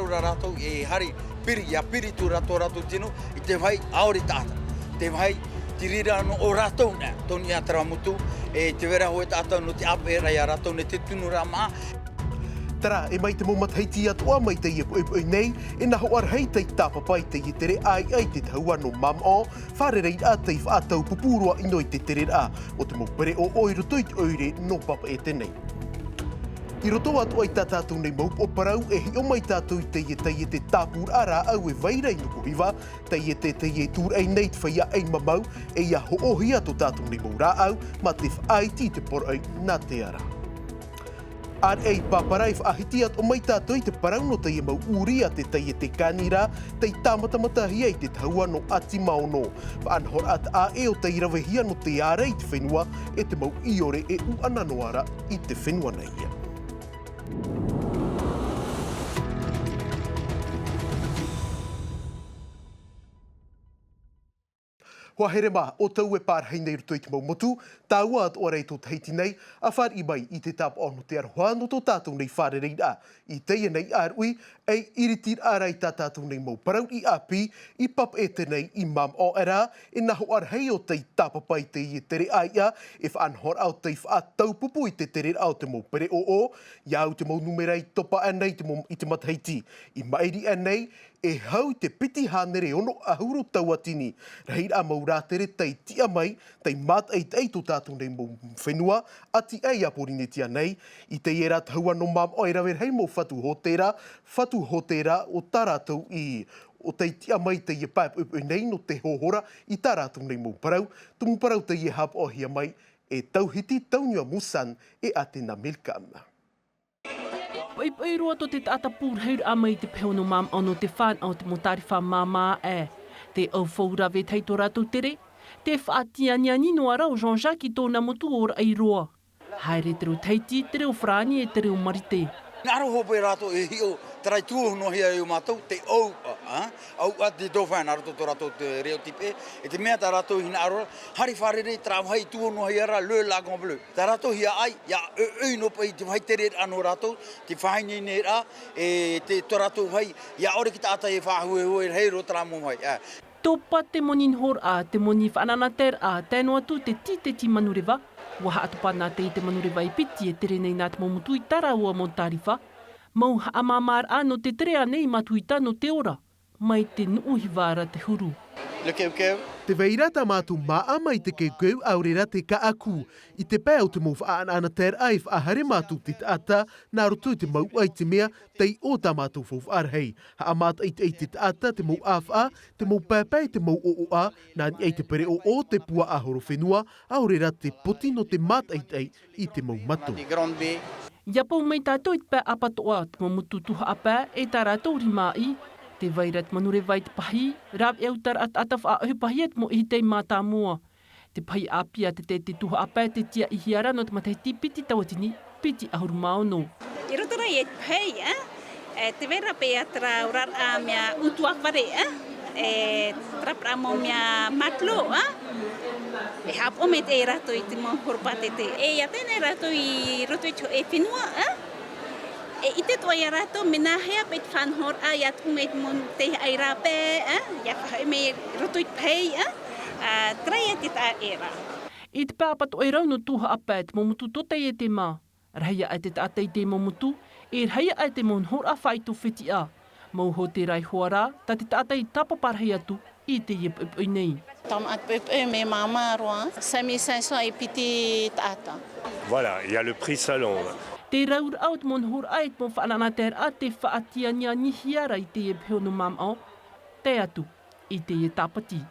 ora rātou e hari piri, ia piri tu rātou tino, i te vai aore tāta. Te vai tirira no o rātou nea, toni a taramutu, e te vera hoe tātou no te ape rai a rātou ne te tunu rā maa. Tara, e mai te maumatheiti atua mai te iepoi nei, e na hoar hei tei tāpapai te i tere ai te taua no mam o, whare rei a tei whaatau pupurua inoi te tere a, o te mopere o oiro toit oire no papa e tenei. I roto atu ai tātātou nei maup o parau e hi o mai tātou i te tāpūr ara au e vairei nuku hiwa, te tūr ei nei te whaia ei mamau, e ia ho ohi atu tātou nei maurā au, ma te whaiti te poroi nā te ara. Ar ei paparai whaahiti at o mai tātou i te parau no te mau uri a te kanira, te tāmatamatahi ei te taua no ati maono. Whaanhor at a e o te irawehia no te are i te whenua, e te mau iore e u ananoara i te whenua nei ia. Hoa here mā, o tau e pārhei nei roto i te maumotu, tāua at o rei tō teiti nei, a whār i mai i te tāpa ono te aroha no tō tātou nei whāre rei rā. I teia nei ārui, ei iritir ārai tā tātou nei mau parau i api, i pap e tenei i mam o era, e naho arhei o tei tāpapai te i tere aia, e whaanhor au tei whaatau pupu i te tere au te mau pere o, iau te mau numerei topa anei i te mataiti. I mairi anei, e hau te piti hānere ono ahuru tauatini. Rei a mau rātere tei tia mai, tei mat ei tō tātou nei mau whenua, ati ei aporine tia nei, i te era taua no mam o e rawer hei mau whatu hotera o tāratou i o tei tia mai te ie pāp upu nei no te hohora i tāratou nei mau parau, tumu parau te ie hap o hia mai, e tauhiti taunua musan e ate na milkana. Pai roa to te tata pūrheur a mai te pehono mam ono te whan au te motari wha māmā e. Te au whaurawe teito rātou tere, te whaatia nino ara o Jean-Jacques i tōna motu ora ai roa. Haere te reo teiti, te reo whrani e te reo marite. Naro hope rātou e hio, tarai tūhono hia e o mātou, te au a te dōwhaina rato tō rātou te reo tipe, e te mea tā rātou hina aroa, hari wharere trāu hei tūhono hia ra, le la gong bleu. Tā rātou hia ai, ia no pai te whai tere anō rātou, te whaini ne rā, e te tō rātou hei, ia ore ki tātai e whahue hoi, hei ro trāmo hoi. Tōpa te monin hor a, te moni whananater a, tēnō atu te ti manurewa, waha atu pana te manurewa i piti e tere nei nā te momutu i tara ua montariwha, mau haamamar ano te tere anei matuita no te ora, mai te nuuhiwara te huru. Te veira tā mātu maa mai te keukeu aurera te kaaku. I te pēo te mau whaana ter ai whaahare mātu te taata, nā roto te mau ai te mea, tei o tā mātu whauwharhei. Ha amata ei te taata, te mau awha, te mau pēpei, te mau o-o-a, nā ni ei te pere o te pua ahoro whenua, aurera te poti no te mata i te mau matu. Ia pau mai tātou i te pē apatoa, te mamutu tuha apē, e tā rātou rimai, te vairat manure vai te pahi, rāw eutar at ataf a pahi et mo i tei mātā mua. Te pahi apia te tuha apē te tia i hiara no te matahiti piti tawatini, piti ahuru maono. I roto rai e pahi, te vera pe atra urar a mea utu akvare, trapra mo mea matlo, e hap o me te rato i te mo horpate te. E ia tēne rato i roto e whenua, e ite toa ia rato, mena hea pe te whanhor a ia tume mon te ai rape, ia whahe me roto i te pei, trai e te tā era. I te pāpato e rau no tuha apa te momutu totei e te mā. Rahia e te tātei te momutu, e rahia e te monhor a whaito whiti a. Mau ho te rai hoara, ta te tātei tapaparhei atu i te iepui nei. Tam at me mama roa, 5500 e piti tāta. Voilà, il y a le prix salon. Te raur au te monhor ai te mo whaananater a te whaatia nia nihiara i te epeo no mam au, te atu i te e tāpati.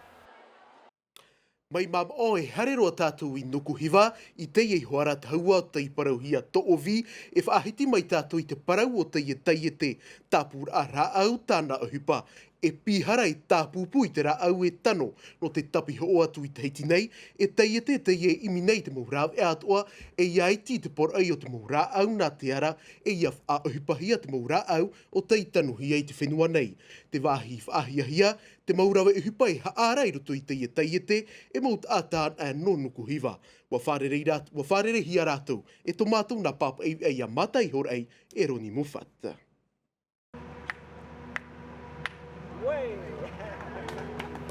Mai mam o e hareroa tātou i nuku hiwa, i te e hoara te haua o te i parau hia toovi, e whaahiti mai tātou i te parau o te e te tāpūr a rā au tāna ahupa, e pihara i tāpūpū i te rā au e tano, no te tapi ho atu i te heiti nei, e te e imi nei te maurāw e atoa, e iaiti te por ai o te maurā au nā te ara, e ia a ahupahia te maurā au o te tanu hia i te whenua nei. Te wāhi whaahia, te maurawe e hupai haarai roto i te e maut ātān a no nuku hiwa. Wa wharere hia rātou, e tō mātou nā pāpa e a matai hor ei, e roni mufata.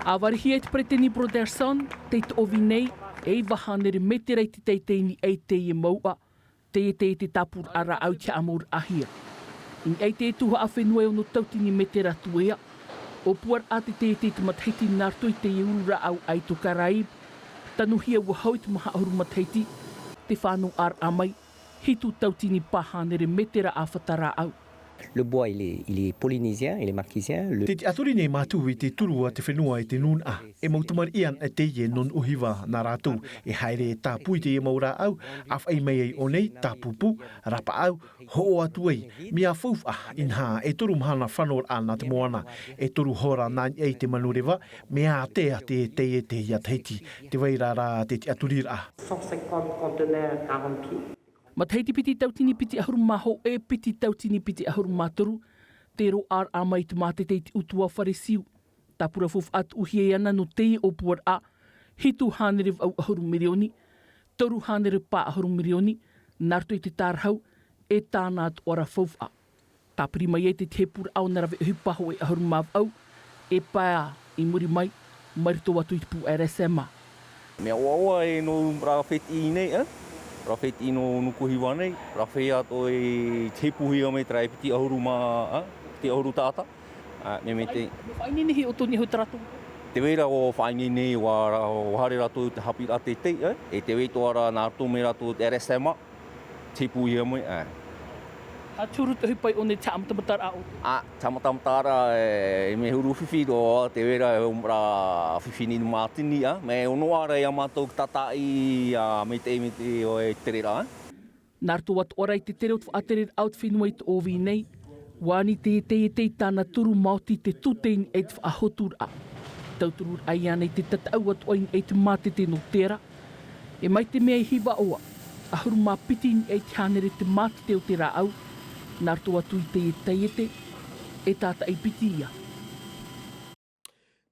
A warihi e te preteni Broderson, te te ovi nei, e wahanere meterei te teiteini e te i maua, te tapur ara au te amur ahia. In e te tuha a whenua no tautini metera tuea, o puar a te matahiti nartu i te iura au ai to Karaib, tanuhia ua hauit maha auru matahiti, te whānau ar amai, hitu tautini pahanere metera a whatara au. Le bois, il est polynésien, il est marquisien. Te aturi nei mātu i te turua te whenua i te nun a. E mautamar ian e te ie non uhiwa nā rātou. E haere e tāpui te e maura au. Af ei mei o nei tāpupu, rapa au, ho atu ei. Mia fouf inha e toru mahana whanor ana te moana. E toru hora nā ei te manurewa. Mea atea te e te iateiti. Te wairara te aturir a. 150 conteneurs 40 pieds. Mataiti piti tautini piti ahuru maho e piti tautini piti ahuru matoru. Te ro ar amai te mate te utua wharesiu. Tapura fof at uhi e ana no te o puar a. Hitu hanerev au ahuru mirioni. Toru hanerev pa ahuru mirioni. Nartu i te tarhau e tāna at ora fof a. Ta prima e te tepur au narawe hupaho e ahuru mav au. E paia i muri mai. Marito atu i te pu RSMA. Mea oaua e no rawheti i nei, Rawheti ino nukuhiwa nei, rawheti ato e tepuhi o me trai piti ahuru te ahuru tāta. Me te... Whainene he o toni hau taratu? Te weira o whainene o hare rato te hapi a te tei, e te weito ara nā rato me rato te RSMA, tepuhi o me. A tūru te hupai o ne tāmatamatara o? Tāmatamatara e me huru whiwhi do te weira e umra whiwhini ni mātini, me onoara e amatou tatai me te o e terera. Nārto at ora i te tere o te whaatere out whenua i te ovi nei, wāni te tāna turu Māoti te tutein e te whaahotur a. Tauturur ai ana i te tatau at oin e te mātete no tera. E mai te mea i hiwa oa, ahuru mā pitin e te hanere te mātete o te rā au, Nārto atu i te e tāta i pitia.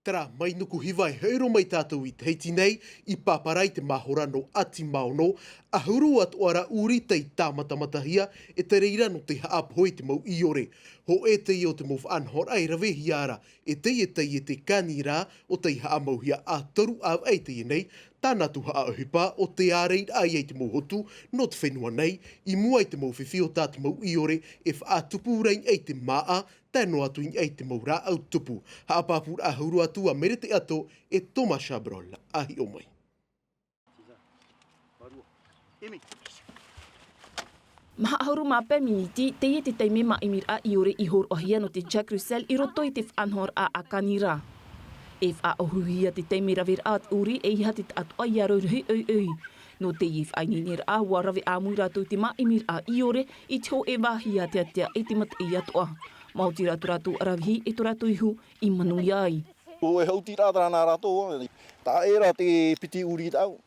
Tara, mai nuku hiwai heiro mai tātou i te heiti nei, i pāparai te mahora no ati maono, a huru at ora uri tei tāmatamatahia e te reira no te haapoi te mau iore. Ho e te i o te mau anhor ai rawe hiara, e te kani rā o te haamauhia a toru au ei te nei, tāna tu haahupa o te ārei ai ei te mau hotu, no te whenua nei, i mua i te mau whiwhi o tā te mau iore, e whaatupu rein ei te maa, tēno atu i ei te mau rā au tupu. Haapapur ahuru atu a mere te ato e Toma Shabrol, ahi o mai. Maha ahuru mā peminiti, te te teime ma imir a iore i hor ohia no te Jack Russell i roto i te whanhor a akanira. E wha ohuhia te teime rawir at uri e iha te atu ai aroruhi ui. No te i whainginir a warawe a mui rātou te ma imir a iore i te ho e wahia te atea e te mat i atoa. Mauti rātou arawihi e to rātou ihu i manu iai. O e hauti rātara nā rātou, tā e rā te piti uri tau.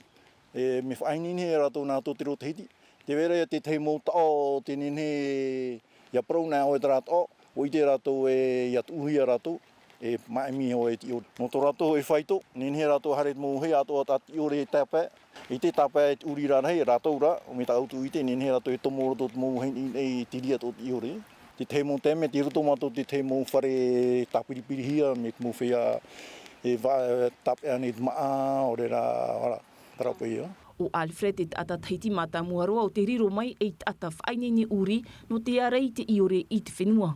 E me whainini e rātou nā tō te rote hiti. Te wera te teimo tao, te nene ia prauna o e te rātou, o i te rātou e ia tuuhia rātou, e maimi o e ti ori. No tō rātou e whaito, nene rātou hare mō hei ato a ti ori e tāpē. I te tāpē e uri rā hei rātou rā, o me tā autu i te nene rātou e tomoro tō mō hei e tiria tō ti ori. Te teimo tēme, te roto mātou te teimo whare tāpiripirihia, me te mō whea e tāpē ane te maa, o re rā, tarapei ia. O Alfred e ata teiti mata muaroa o te riro mai e ata whainene uri no te arei te iore i te whenua.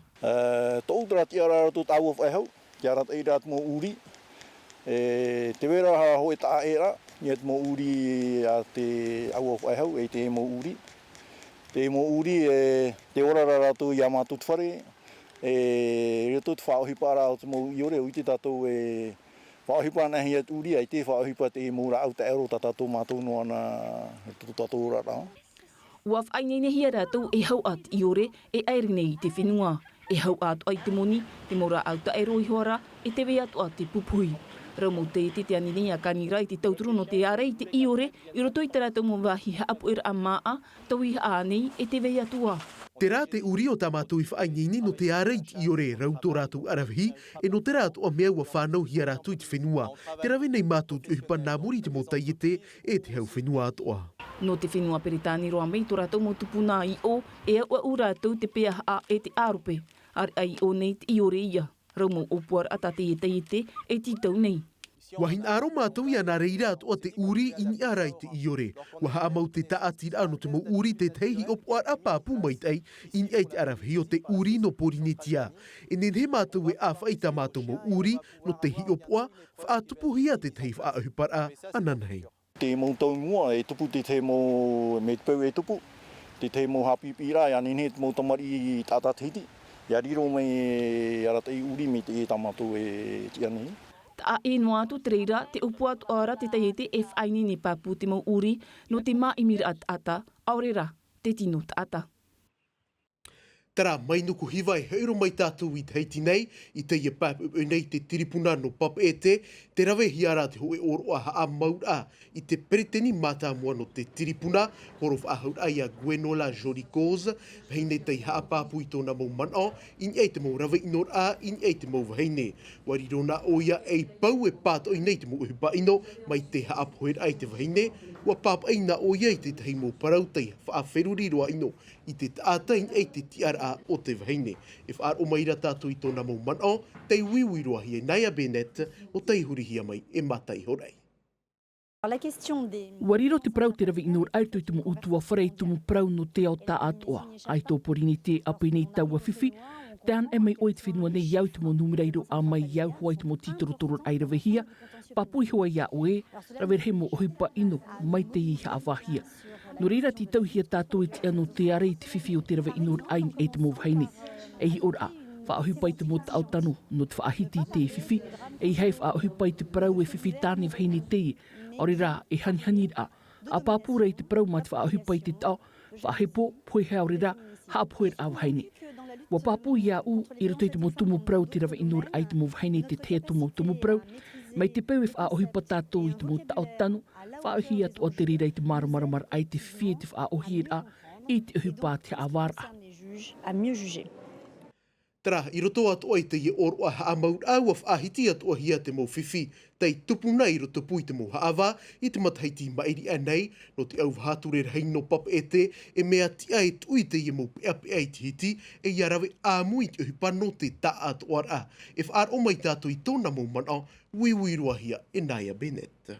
Tō utara te ara rato tāua whaihau, te ara te ira mō uri. Te wera ho e tā era, ni at mō uri a te aua whaihau e te mō uri. Te mō uri te ora rato i ama tut whare, reto te whaohipa ara o te mō iore o i te tātou whaohipa nahi at uri ai te whaohipa te mōra au te ero tātou mātou no ana tātou rara. Ua whainene hia rātou e hau at iore e aere nei te whenua. E hau at ai te moni, te mōra au te ero i hoara, e te wea atu at te pupui. Rau mō te anini a kanira i te tauturu no te arei te iore, i roto i te rātou mō wahi haapu era a maa, tau i haanei e te wea atua. Te rā te uri o tā mātou i whainini no te ārei i ore rau tō rātou arawihi e no te rātou a mea ua whānau hia rātou i te whenua. Te rawe nei mātou te uhipa nā muri te mō taiete e te hau whenua atoa. No te whenua peritani roa mei tō rātou mō tupuna i o e ua u rātou te pea a e te ārupe. Ar ai o nei te i ore ia. Raumo opuar atate e titau nei. Wahin aro mātou ia nā reira atua te uri ini arai te iore. Waha amau te taati anu te mo uri te teihi o puar a pāpū maitai ini ai te arawhi o te uri no porinitia. E nen he mātou e awhaita mātou mo uri no te hi o pua whaatupuhia te teihi whaahupara ananhei. Te mo tau mua e tupu te te mo me te pau e tupu. Te mo hapipira e anene te mo tamari tata teiti. Ia riro me arata i uri me te tamato e tianei. A e noa tu treira te upua tu ora te taiete e whaini ni papu te mau uri no te maimir at ata, aurera te tino ta ata. Tara mai nuku hiwa e heiro mai tātou i teiti nei, i te ia papu nei te tiripuna no papu e te rawe hiara te hoe oro aha a maura i te pereteni mata mua no te tiripuna, horof ahau ai a Gwenola Jodikoz, heine tei haa papu i tōna mau mana, in ei te mau rawe inor a, in ei te mau waheine. Wari rona oia ei pau e pāto i nei te mau uhupa ino, mai te haa poher ai te waheine, wa pāp aina oia i te tei mau parau tei whaafiruri roa ino, i te tāta in ei te tiara o te waheine. E whaar o maira tātou i tōna mau mana, tei wiwiroa hi e Naia Bennett o tei hurihia mai e matai horai. Wariro te prau te rawi inor ai tui tumu utua wharei tumu prau no te ao tā atoa. Ai tō porini te api nei taua whiwhi, te an e mai oi te whenua nei iau tumu numereiro a mai iau huai tumu titoro ai rawe hia, papui hoa ia oe, rawe he mo ohipa ino mai te iha awahia. No reira ti tau hia tātou i te ano te are i te whiwhi o te rawe inor ai e te mo whaini. E hi ora, whaahupai te mo te autano no te whaahiti te whiwhi, e hei whaahupai te prau e whiwhi tāne whaini te ori rā e hani rā. A pāpūra i te prau ma te whaahupai te tau, whaahepo, poi hea ori rā, haapoer a waheine. Wa pāpū ia u i roto i te mo tumu prau te rawa inur ai te mo waheine te tea tumu prau, mai te peu e whaahupa tātou i te mo tau tanu, whaahi atu o te rira i te maramar ai te whiwhi te whaahi rā i te uhupa te awara. Tara, i roto atu ai te i oro a haamaur au a whaahiti atu hia te mo whiwhi, tei tupu nei roto pui te mo haawa, i te mataiti mairi anei, no te au hature rei no papa e mea tia e tui te i mo pea i te hiti, e iarawe āmui te uhipa no te ta atu ara. E whaar o mai tātou i tōna mo mana, wiwiroa hia e Naia Bennett.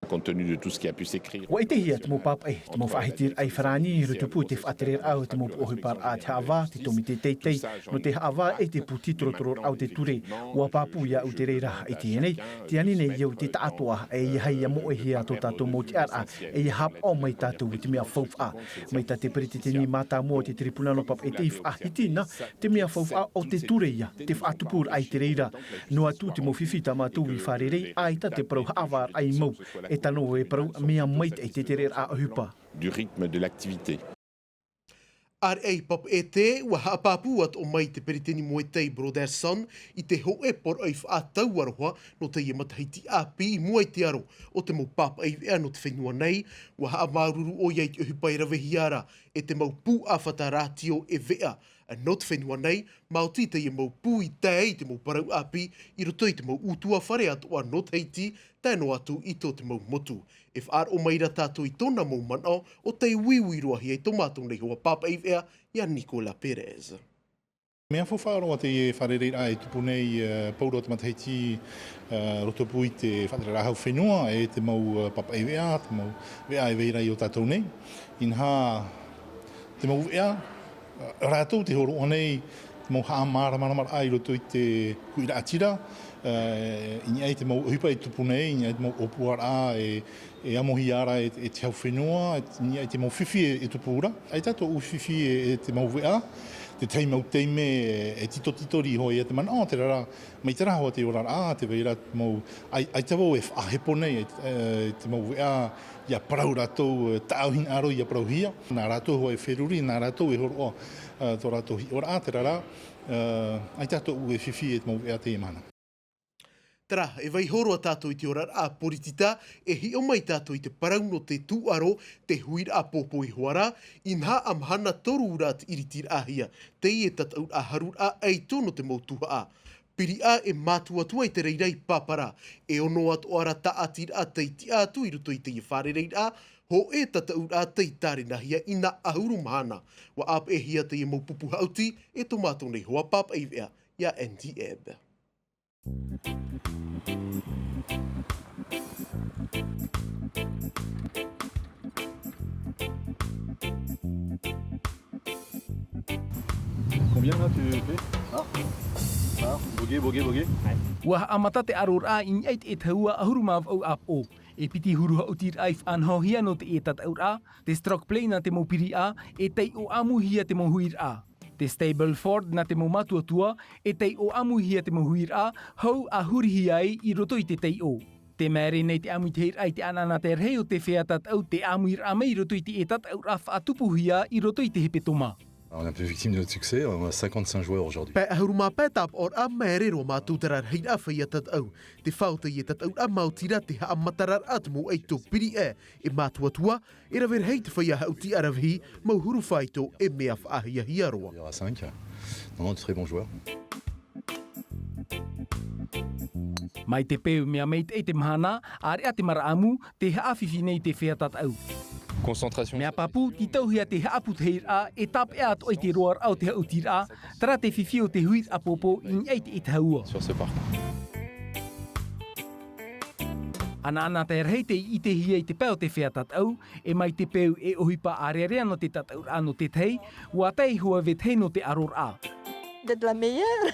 Compte tenu de tout ce qui a pu s'écrire. Wa ite hia te mo pap ai, te mo whahitir ai wharani, rutu pu te whaterer au te mo ohipar a te hawa, te tomi te teitei, no te hawa e te puti torotoro au te ture, ua papu ia u te reira i te enei, te anine iau te tātua e i hei a mo e hia tō tātou mo te ara, e i hap o mai tātou i te mea whauwha. Mai tā te periti te ni mātā mua te tiripuna no pap e te i whahitina, te mea whauwha o te ture ia, te whaatupur ai te reira. No atu te mo whiwhita mātou i wharerei, ai ta te parau haavar ai mau, e tano e parau mea mait e te tere a ahupa. Du rythme de l'activité. Ar ei pap e te, ua haapapu at o mai te periteni mo e tei Broderson, i te ho e por ai whaatau aroha no te ia matahiti api i mua i te aro o te mau papa ei vea no te whenua nei, ua haamaruru o iei te uhupai rawehiara e te mau pū a whataratio e vea. No te whenua nei, Māoti te ia mau pū i tei te mau parau api, i roto i te mau utua whare atoa no teiti, tēno atu i tō te mau motu. E whaar o maira tātou i tōna mau mana o te wiwiroa hi e tomatou nei hoa papa i vea, ia Nicola Perez. Mea whawharoa te wharerei ai tupu nei pauro te mataheiti roto pui te whaterera hau whenua e te mau papa i vea, te mau vea e veira i o tātou nei. Inha te mau vea, rātou te horo anei te mau haa maramar ai roto i te kuira atira. Ini ai te mau hupa i tupu nei, ini ai te mau opuara e amohi ara e te hau whenua, ini ai te mau whiwhi e tupu ura. Ai tātou u whiwhi e te mau vea, te tei mau teime e tito-titori hoi e te mana, te rara, mai te raho te ora te veira, ai te wau e whahepo nei, te mau vea, ia parau rātou tāuhin aro ia parau hia. Nā rātou hoi e wheruri, nā rātou e horo tō rātou hi ora te rara, ai tātou u e whiwhi e te mau vea te mana. Tara, e vai horoa tātou i te ora a poritita, e hi o mai tātou i te parau no te tūaro, te huira a popo i hoara, inha amhana toru ura te iritir ahia, te i e tatau a harur a eito no te mautuha a. Piri a e mātuatua i te reirei papara, e ono atu ara ta atir a teiti atu i ruto i te i wharereir a, ho e tatau a teitare nahia ina ahuru mahana, wa ap e hia te i maupupu hauti, e tomato nei hoa papa i vea, ia NDM. Combien là tu fais? Bogué. Wah amata te arora in eit et haua ahurumaf au ap o. E piti huru hau tir aif an hohia no te etat aura, te stroke play na te mo piri a, e tei o amu hia te mo huir a. Te stable ford na te mo matua tua, e tei o amu hia te mo huir a, hau a huri hiai I roto I te tei o. Te mere nei te amu te hir ai te anana te rhei o te wheatat au te amu ir a mei roto I te etat aura whaatupu hia I roto I te hepe toma. On est un peu victime de notre succès, on a 55 joueurs aujourd'hui. Pe ahuruma pe tap or a merero ma tutarar hei a whaiatat au. Te whauta I etat au a mautira te haa matarar atmo ei tō piri e mātuatua, e rawer hei te whaia hau ti arawhi, mau huru whaito e mea whaahia hiaroa. Il y aura 5. Non, de très bons joueurs. Mai te peu mea meit e te mahana, are a te maraamu, te haawhiwhi nei te wheatat au. Concentration. Mea papu, ti tauhia te haaput heir a, e tap e at oi te roar au te hautir a, tara te whiwhio te huir apopo in eit e te haua. Sur ce parcours. Ana te rhei te I te hia I te pēo te wheatat au, e mai te peu e ohipa arearea no te tataur ano te tei, ua tei hua vetei no te aror a. De la meilleure.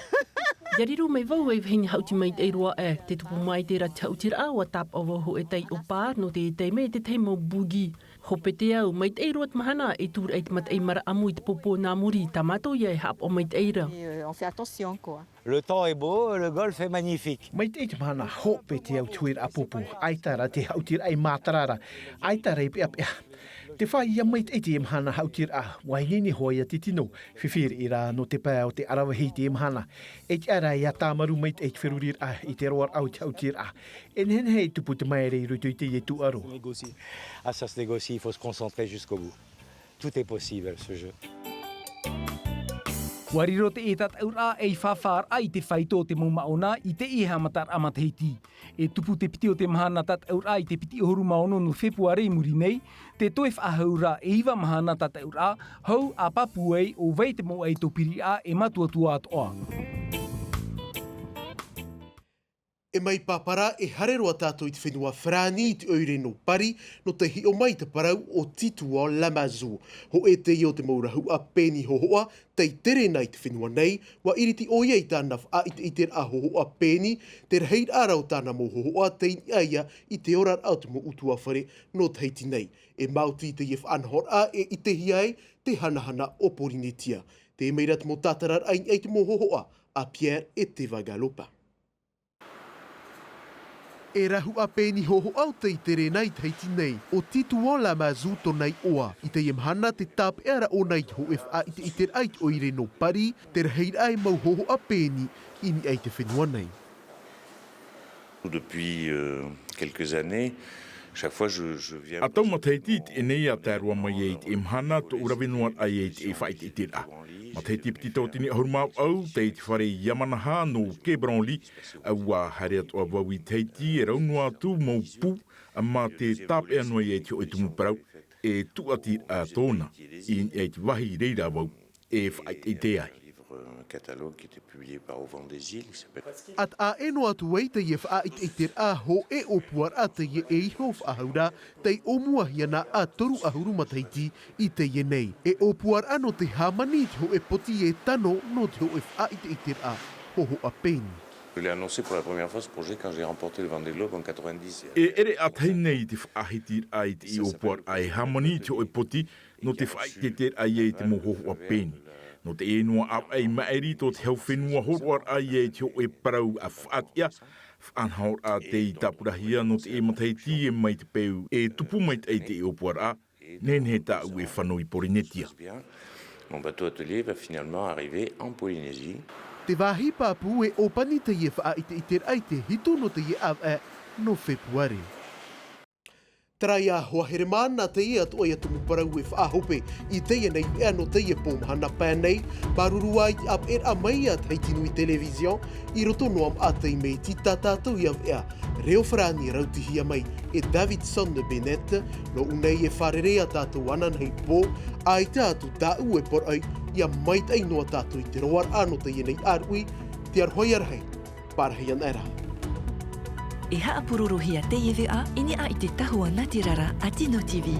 Yariro mai vau e hinga hauti mai te roa e, te tupu mai te ra tautir a wa tap o waho e tei o pā no te tei me te tei mo bugi. Hope te au, mai te roa mahana e tūr eit mat ei mara amu I te popo nā muri, tamato ia e hap o mai te eira. On fait attention, quoi. Le temps est beau, le golf est magnifique. Mai te mahana hope te au tuir apopo, aitara te hautir ai mātarara, aitara I pia pia. Te whai ia mai te mahana hautir a, wainini hoia te tino, whiwhir I ra no te pēo te arawahei te mahana. E te ara ia tāmaru mai te whirurir a I te roar au te hautir a. E nhen hei tupu te maere I ruto I te ie tu aro. Ah, ça se négocie, il faut se concentrer jusqu'au bout. Tout est possible, ce jeu. Wariro te etat aura e whawhar ai te whaito te maumaona I te iha matar amatheiti. E tupu te piti o te mahana tat aura I te piti ohoru maono no Februari muri nei, te toef ahaura e iwa mahana tat aura, hau a papuei o vei te mo ei tō piri a e matuatua atoa. E mai papara e hareroa tātou I te whenua whrani I te oire no pari no te hi o mai te parau o titua Lamazu. Ho e te I o te maurahu a peni hohoa, tei tere nei te whenua nei, wa iriti o iei tāna a I te iter a hohoa peni, te reheid arau tāna mo hohoa teini aia I te orar au te mo utua whare no teiti nei. E mauti te ief anhor a e I te hiai te hanahana o Porinetia. Te meirat mo tātarar ain ei te mo hohoa a Pierre e te Vagalopa. E rahu a pēni hoho au te I tere nei teiti nei, o titu o Lamazu tonei oa. I te imhana te tāp era o nei ho a I te iter ait o ire no pari, te reheid ai mau hoho a pēni ini ai te whenua nei. Depuis quelques années, chaque fois je viens... A tau mateiti e nei a tērua mai e te imhana to urawenua ai e te whait e tira. Mateiti piti tau tini ahurumau au te te whare Yamanaha no Kebronli, au a harea toa wau I teiti e raunua atu mau pu, a mā te tāpe anua e te o tumu parau, e tuati a tōna, I e te wahi reira wau, e whait e te ai. Catalogue qui était publié par Auvent des Îles, qui s'appelle... At a eno atu wei te ief a it eiter a ho e o puar a te ie e hof a haura, te o muahiana a toru a huru mataiti I te ie nei. E o puar ano te hamani te ho e poti e tano no te ho e a it eiter a hoho a peni. Je l'ai annoncé pour la première fois ce projet quand j'ai remporté le Vendée Globe en 90. E ere a tei nei te whaahitir ai te I o puar ai hamani te ho e poti no te whaiteter ai e te mohoho a peni. No te enua ap ai maeri to te hau whenua horoar ai e te ho e parau a whaatia, whanhaur a te I tapurahia no te e mataiti e mai te peu e tupu mai te e opuar a, nen he ta ue whanoi Porinetia. Mon bateau atelier va finalement arriver en Polynésie. Te wahi papu e opani te ie wha I te iter ai te hito no te ie av e no Februari. Trai a hoa here mana te ia toi atu mu parau e whaahope I teia nei ea no teia pōmhana pēnei, paruru ai ap a mai a teitinu I television, I roto noam a tei mei ti tātātou I av ea. Reo whrani rautihia mai e Davidson de Bennett, no unei e wharerea tātou ana nei pō, ai tātou tāu e por ai, ia mai tei noa tātou I te roar ano teia nei arui, te arhoi arhei, parahian era. E haa pururuhia te iwi a, ini a i te tahua Ngāti Rara a Tino TV.